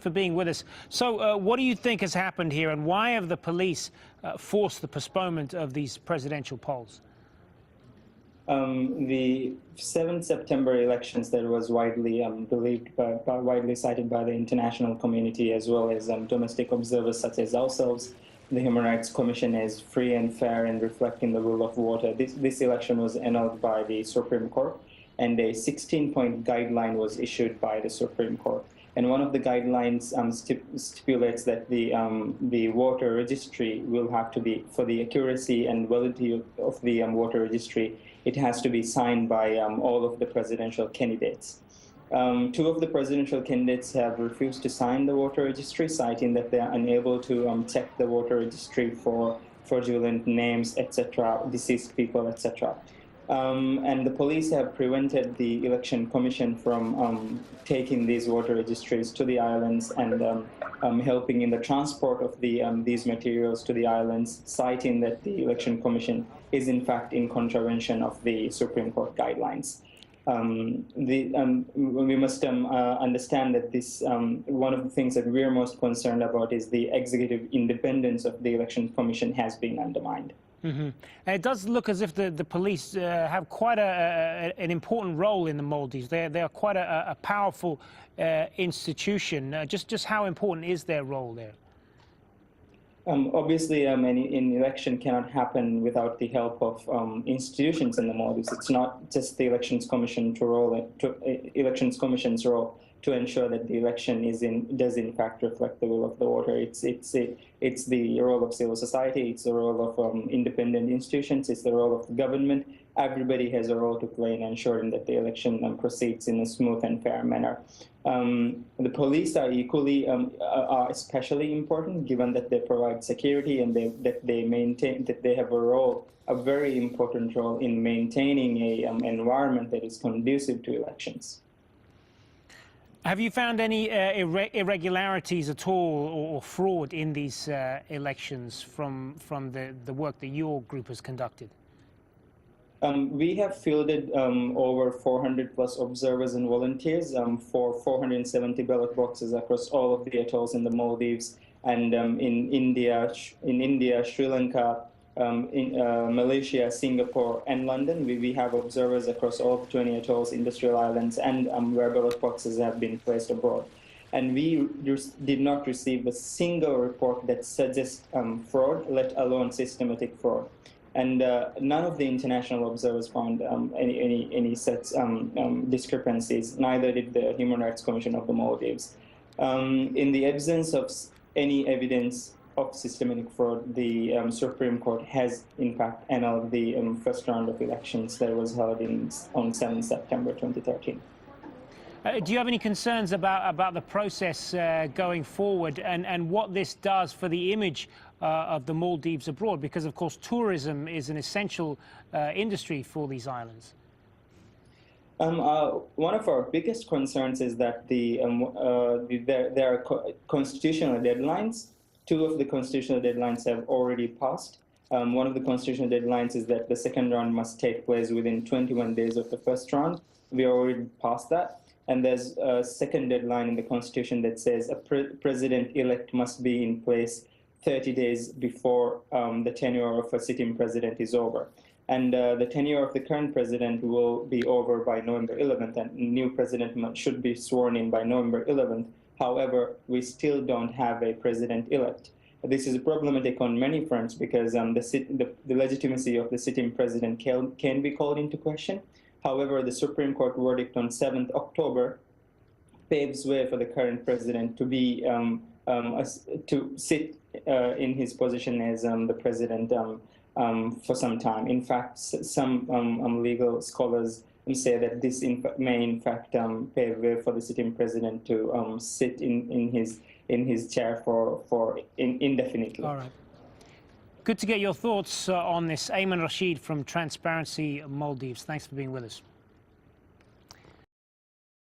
for being with us. So what do you think has happened here, and why have the police forced the postponement of these presidential polls? The 7th September elections that was widely believed, widely cited by the international community as well as domestic observers such as ourselves, the Human Rights Commission, as free and fair and reflecting the rule of water. This election was annulled by the Supreme Court, and a 16-point guideline was issued by the Supreme Court. And one of the guidelines stipulates that the water registry will have to be, for the accuracy and validity of the water registry, it has to be signed by all of the presidential candidates. Two of the presidential candidates have refused to sign the voter registry, citing that they are unable to check the voter registry for fraudulent names, etc., deceased people, etc. And the police have prevented the Election Commission from taking these voter registries to the islands and helping in the transport of these materials to the islands, citing that the Election Commission is in fact in contravention of the Supreme Court guidelines. We must understand that this one of the things that we're most concerned about is the executive independence of the Election Commission has been undermined. And it does look as if the police have quite an important role in the Maldives. They are quite a powerful institution. Just how important is their role there? Obviously, an election cannot happen without the help of institutions in the Maldives. It's not just the Elections Commission's role to ensure that the election does in fact reflect the will of the voter. It's the role of civil society. It's the role of independent institutions. It's the role of the government. Everybody has a role to play in ensuring that the election proceeds in a smooth and fair manner. The police are equally, are especially important, given that they provide security and that they have a very important role in maintaining an environment that is conducive to elections. Have you found any irregularities at all or fraud in these elections from the work that your group has conducted? We have fielded over 400 plus observers and volunteers for 470 ballot boxes across all of the atolls in the Maldives and in India, Sri Lanka, Malaysia, Singapore, and London. We have observers across all 20 atolls, industrial islands, and where ballot boxes have been placed abroad. And we did not receive a single report that suggests fraud, let alone systematic fraud. And none of the international observers found any such discrepancies, neither did the Human Rights Commission of the Maldives. In the absence of any evidence of systematic fraud, the Supreme Court has in fact annulled the first round of elections that was held on 7 September 2013. Do you have any concerns about the process going forward and what this does for the image of the Maldives abroad? Because, of course, tourism is an essential industry for these islands. One of our biggest concerns is that there are constitutional deadlines. Two of the constitutional deadlines have already passed. One of the constitutional deadlines is that the second round must take place within 21 days of the first round. We already passed that. And there's a second deadline in the Constitution that says a president-elect must be in place 30 days before the tenure of a sitting president is over. And the tenure of the current president will be over by November 11th, and new president should be sworn in by November 11th. However, we still don't have a president-elect. This is problematic on many fronts because the legitimacy of the sitting president can be called into question. However, the Supreme Court verdict on 7th October paves way for the current president to be to sit in his position as the president for some time. In fact, some legal scholars say that this may in fact pave way for the sitting president to sit in his chair for indefinitely. All right. Good to get your thoughts on this. Ayman Rashid from Transparency Maldives. Thanks for being with us.